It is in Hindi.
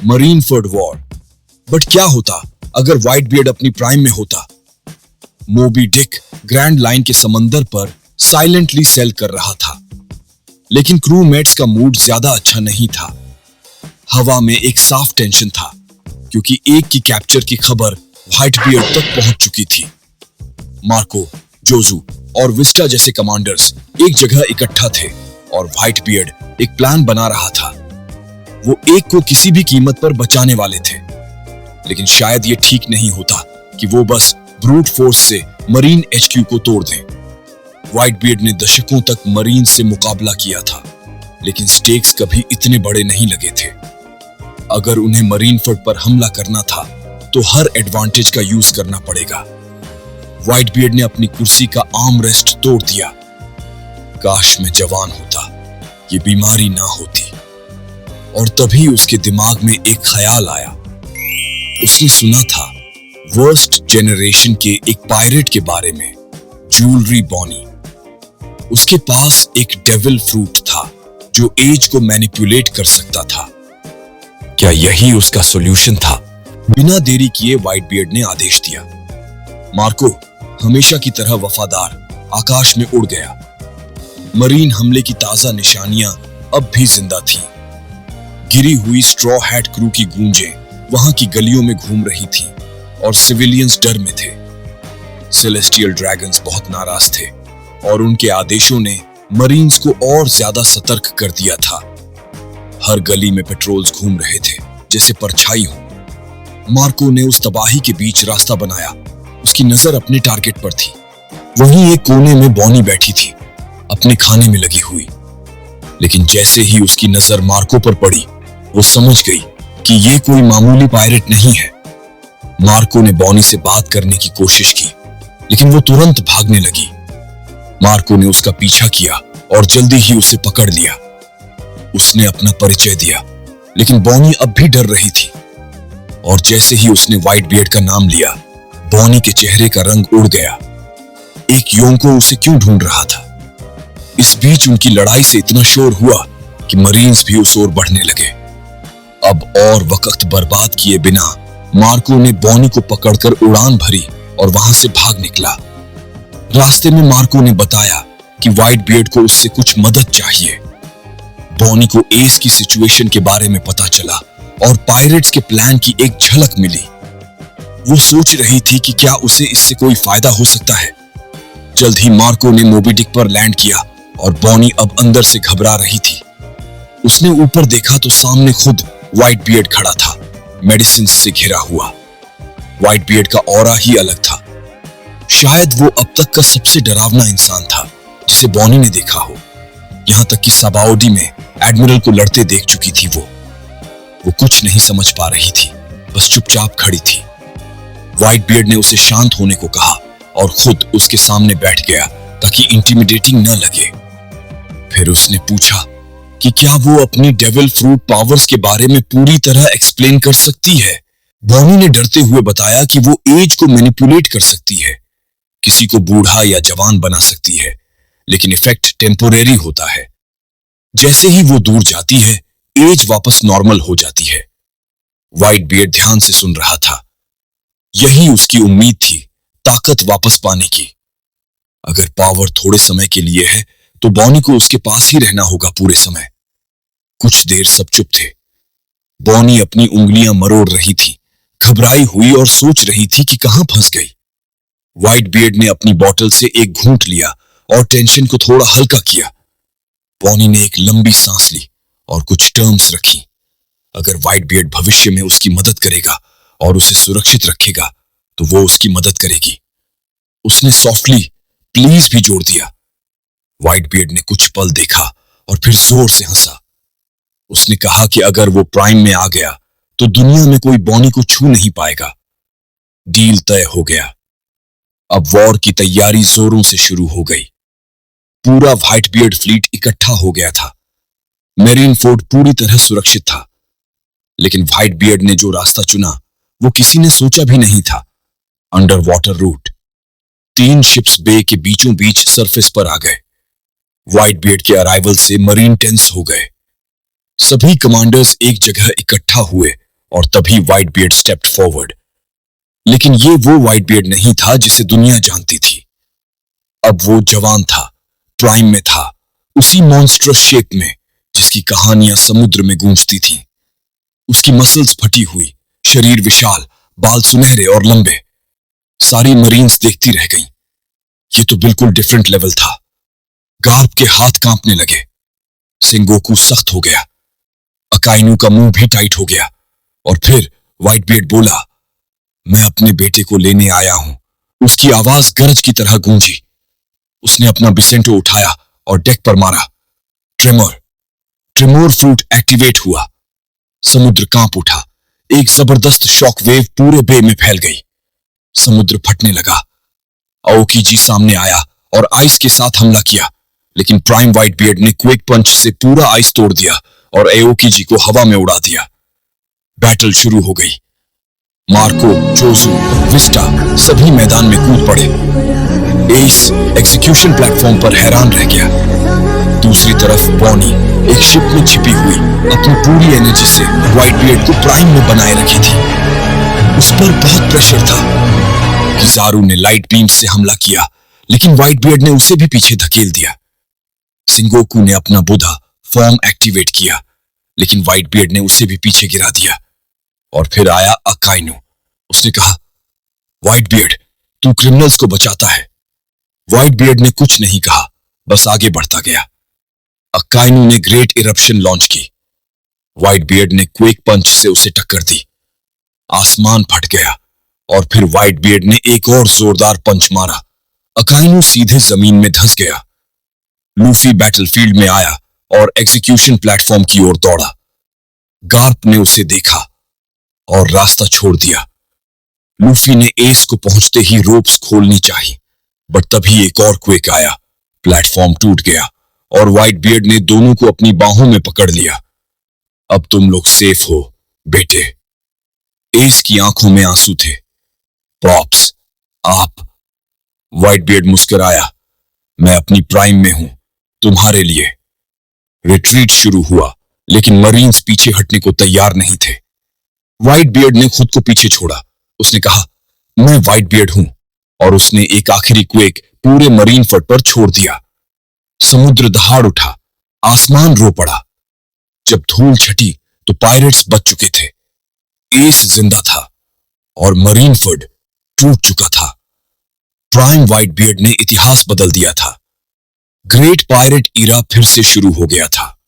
मरीनफोर्ड वॉर। बट क्या होता अगर व्हाइट बियर्ड अपनी प्राइम में होता? मोबी डिक ग्रैंड लाइन के समंदर पर साइलेंटली सेल कर रहा था, लेकिन क्रू मेट्स का मूड ज्यादा अच्छा नहीं था। हवा में एक साफ टेंशन था, क्योंकि एक की कैप्चर की खबर व्हाइट बियर्ड तक पहुंच चुकी थी। मार्को, जोजू और विस्टा जैसे कमांडर्स एक जगह इकट्ठा थे और व्हाइट बियर्ड एक प्लान बना रहा था। वो एक को किसी भी कीमत पर बचाने वाले थे, लेकिन शायद ये ठीक नहीं होता कि वो बस ब्रूट फोर्स से मरीन एचक्यू को तोड़ दें। व्हाइट बियर्ड ने दशकों तक मरीन से मुकाबला किया था, लेकिन स्टेक्स कभी इतने बड़े नहीं लगे थे। अगर उन्हें मरीनफोर्ड पर हमला करना था तो हर एडवांटेज का यूज करना पड़ेगा। व्हाइट बियर्ड ने अपनी कुर्सी का आर्म रेस्ट तोड़ दिया। काश मैं जवान होता, ये बीमारी ना होती। और तभी उसके दिमाग में एक ख्याल आया। उसने सुना था वर्स्ट जेनरेशन के एक पायरेट के बारे में, जूलरी बॉनी। उसके पास एक डेविल फ्रूट था जो एज को मैनिपुलेट कर सकता था। क्या यही उसका सॉल्यूशन था? बिना देरी किए व्हाइट बियर्ड ने आदेश दिया। मार्को, हमेशा की तरह वफादार, आकाश में उड़ गया। मरीन हमले की ताजा निशानियां अब भी जिंदा थीं। गिरी हुई स्ट्रॉ हैट क्रू की गूंजें वहां की गलियों में घूम रही थीं और सिविलियंस डर में थे। सेलेस्टियल ड्रैगन्स बहुत नाराज थे और उनके आदेशों ने मरीन्स को और ज्यादा सतर्क कर दिया था। हर गली में पेट्रोल्स घूम रहे थे जैसे परछाई हो। मार्को ने उस तबाही के बीच रास्ता बनाया। उसकी नजर अपने टारगेट पर थी। वहीं एक कोने में बॉनी बैठी थी, अपने खाने में लगी हुई। लेकिन जैसे ही उसकी नजर मार्को पर पड़ी, वो समझ गई कि ये कोई मामूली पायरेट नहीं है। मार्को ने बॉनी से बात करने की कोशिश की, लेकिन वो तुरंत भागने लगी। मार्को ने उसका पीछा किया और जल्दी ही उसे पकड़ लिया। उसने अपना परिचय दिया, लेकिन बॉनी अब भी डर रही थी। और जैसे ही उसने व्हाइट बियर्ड का नाम लिया, बॉनी के चेहरे का रंग उड़ गया। एक योंको उसे क्यों ढूंढ रहा था? इस बीच उनकी लड़ाई से इतना शोर हुआ कि मरीन्स भी उस ओर बढ़ने लगे। अब और वक्त बर्बाद किए बिना मार्को ने बॉनी को पकड़कर उड़ान भरी और वहां से भाग निकला। रास्ते में मार्को ने बताया कि व्हाइट बियर्ड को उससे कुछ मदद चाहिए। बॉनी को एस की सिचुएशन के बारे में पता चला और पायरेट्स के प्लान की एक झलक मिली। वो सोच रही थी कि क्या उसे इससे कोई फायदा हो सकता है। जल्द ही मार्को ने मोबी डिक पर लैंड किया और बॉनी अब अंदर से घबरा रही थी। उसने ऊपर देखा तो सामने खुद व्हाइट बियर्ड खड़ा था, मेडिसिन से घिरा हुआ। व्हाइट बियर्ड का ऑरा ही अलग था। शायद वो अब तक का सबसे डरावना इंसान था जिसे बॉनी ने देखा हो। यहां तक कि साबाओडी में एडमिरल को लड़ते देख चुकी थी। वो कुछ नहीं समझ पा रही थी, बस चुपचाप खड़ी थी। व्हाइट बियर्ड ने उसे शांत होने को कहा और खुद उसके सामने बैठ गया ताकि इंटिमिडेटिंग न लगे। फिर उसने पूछा कि क्या वो अपनी डेविल फ्रूट पावर्स के बारे में पूरी तरह एक्सप्लेन कर सकती है। बॉनी ने डरते हुए बताया कि वो एज को मैनिपुलेट कर सकती है, किसी को बूढ़ा या जवान बना सकती है, लेकिन इफेक्ट टेम्पोरेरी होता है। जैसे ही वो दूर जाती है, एज वापस नॉर्मल हो जाती है। व्हाइट बियर्ड ध्यान से सुन रहा था। यही उसकी उम्मीद थी, ताकत वापस पाने की। अगर पावर थोड़े समय के लिए है तो बॉनी को उसके पास ही रहना होगा पूरे समय। कुछ देर सब चुप थे। बॉनी अपनी उंगलियां मरोड़ रही थी, घबराई हुई और सोच रही थी कि कहां फंस गई। व्हाइट बियर्ड ने अपनी बोतल से एक घूंट लिया और टेंशन को थोड़ा हल्का किया। बॉनी ने एक लंबी सांस ली और कुछ टर्म्स रखी। अगर व्हाइट बियर्ड भविष्य में उसकी मदद करेगा और उसे सुरक्षित रखेगा तो वो उसकी मदद करेगी। उसने सॉफ्टली प्लीज भी जोड़ दिया। व्हाइट बियर्ड ने कुछ पल देखा और फिर जोर से हंसा। उसने कहा कि अगर वो प्राइम में आ गया तो दुनिया में कोई बॉनी को छू नहीं पाएगा। डील तय हो गया। अब वॉर की तैयारी जोरों से शुरू हो गई। पूरा व्हाइट बियर्ड फ्लीट इकट्ठा हो गया था। मेरीनफोर्ड पूरी तरह सुरक्षित था, लेकिन व्हाइट बियर्ड ने जो रास्ता चुना वो किसी ने सोचा भी नहीं था। Underwater route. 3 ships bay के बीचों बीच सरफेस पर आ गए। व्हाइट बियर्ड के अराइवल से मरीन टेंस हो गए। सभी कमांडर्स एक जगह इकट्ठा हुए और तभी व्हाइट बियर्ड स्टेप्ड फॉरवर्ड। लेकिन ये वो व्हाइट बियर्ड नहीं था जिसे दुनिया जानती थी। अब वो जवान था, प्राइम में था, उसी मॉन्स्ट्रस शेप में जिसकी कहानियां समुद्र में गूंजती थीं। उसकी मसल्स फटी हुई, शरीर विशाल, बाल सुनहरे और लंबे। सारी मरीन्स देखती रह गईं। ये तो बिल्कुल डिफरेंट लेवल था। गार्प के हाथ कांपने लगे। सेंगोकू सख्त हो गया। अकाइनू का मुंह भी टाइट हो गया। और फिर व्हाइट बियर्ड बोला, मैं अपने बेटे को लेने आया हूं। उसकी आवाज गरज की तरह गूंजी। उसने अपना बिसेंटो उठाया और डेक पर मारा। ट्रेमोर फ्रूट एक्टिवेट हुआ। समुद्र कांप उठा। एक जबरदस्त शॉक वेव पूरे बे में फैल गई। समुद्र फटने लगा। आओकी जी सामने आया और आइस के साथ हमला किया, लेकिन प्राइम व्हाइट बियर्ड ने क्विक पंच से पूरा आइस तोड़ दिया और एओकी जी को हवा में उड़ा दिया। बैटल शुरू हो गई। मार्को, जोजू, विस्टा सभी मैदान में कूद पड़े। एस एग्जीक्यूशन प्लेटफॉर्म पर हैरान रह गया। दूसरी तरफ बॉनी एक शिप में छिपी हुई अपनी पूरी एनर्जी से व्हाइट बियर्ड को प्राइम में बनाए रखी थी। उस पर बहुत प्रेशर था। किजारू ने लाइट बीम से हमला किया, लेकिन व्हाइट बियर्ड ने उसे भी पीछे धकेल दिया। सिंगोकू ने अपना बुधा फॉर्म एक्टिवेट किया, लेकिन व्हाइट बियर्ड ने उसे भी पीछे गिरा दिया। और फिर आया अकाइनू। उसने कहा, व्हाइट बियर्ड, तू क्रिमिनल्स को बचाता है। व्हाइट बियर्ड ने कुछ नहीं कहा, बस आगे बढ़ता गया। अकाइनू ने ग्रेट इरप्शन लॉन्च की। व्हाइट बियर्ड ने क्विक पंच से उसे टक्कर दी। आसमान फट गया और फिर व्हाइट बियर्ड ने एक और जोरदार पंच मारा। अकाइनू सीधे जमीन में धंस गया। लूफी बैटलफील्ड में आया और एग्जीक्यूशन प्लेटफॉर्म की ओर दौड़ा। गार्प ने उसे देखा और रास्ता छोड़ दिया। लूफी ने एस को पहुंचते ही रोप्स खोलनी चाहिए, बट तभी एक और क्विक आया। प्लेटफॉर्म टूट गया और व्हाइट बियर्ड ने दोनों को अपनी बाहों में पकड़ लिया। अब तुम लोग सेफ हो, बेटे। एस की आंखों में आंसू थे। प्रॉप्स, आप। व्हाइट बियर्ड मुस्कुराया, मैं अपनी प्राइम में हूं, तुम्हारे लिए। रिट्रीट शुरू हुआ, लेकिन मरीन्स पीछे हटने को तैयार नहीं थे। व्हाइट बियर्ड ने खुद को पीछे छोड़ा। उसने कहा, मैं व्हाइट बियर्ड हूं, और उसने एक आखिरी क्वेक पूरे मरीन फट पर छोड़ दिया। समुद्र दहाड़ उठा, आसमान रो पड़ा। जब धूल छटी तो पायरेट्स बच चुके थे। एस जिंदा था और मरीन फड टूट चुका था। प्राइम व्हाइट बियर्ड ने इतिहास बदल दिया था। ग्रेट पायरेट ईरा फिर से शुरू हो गया था।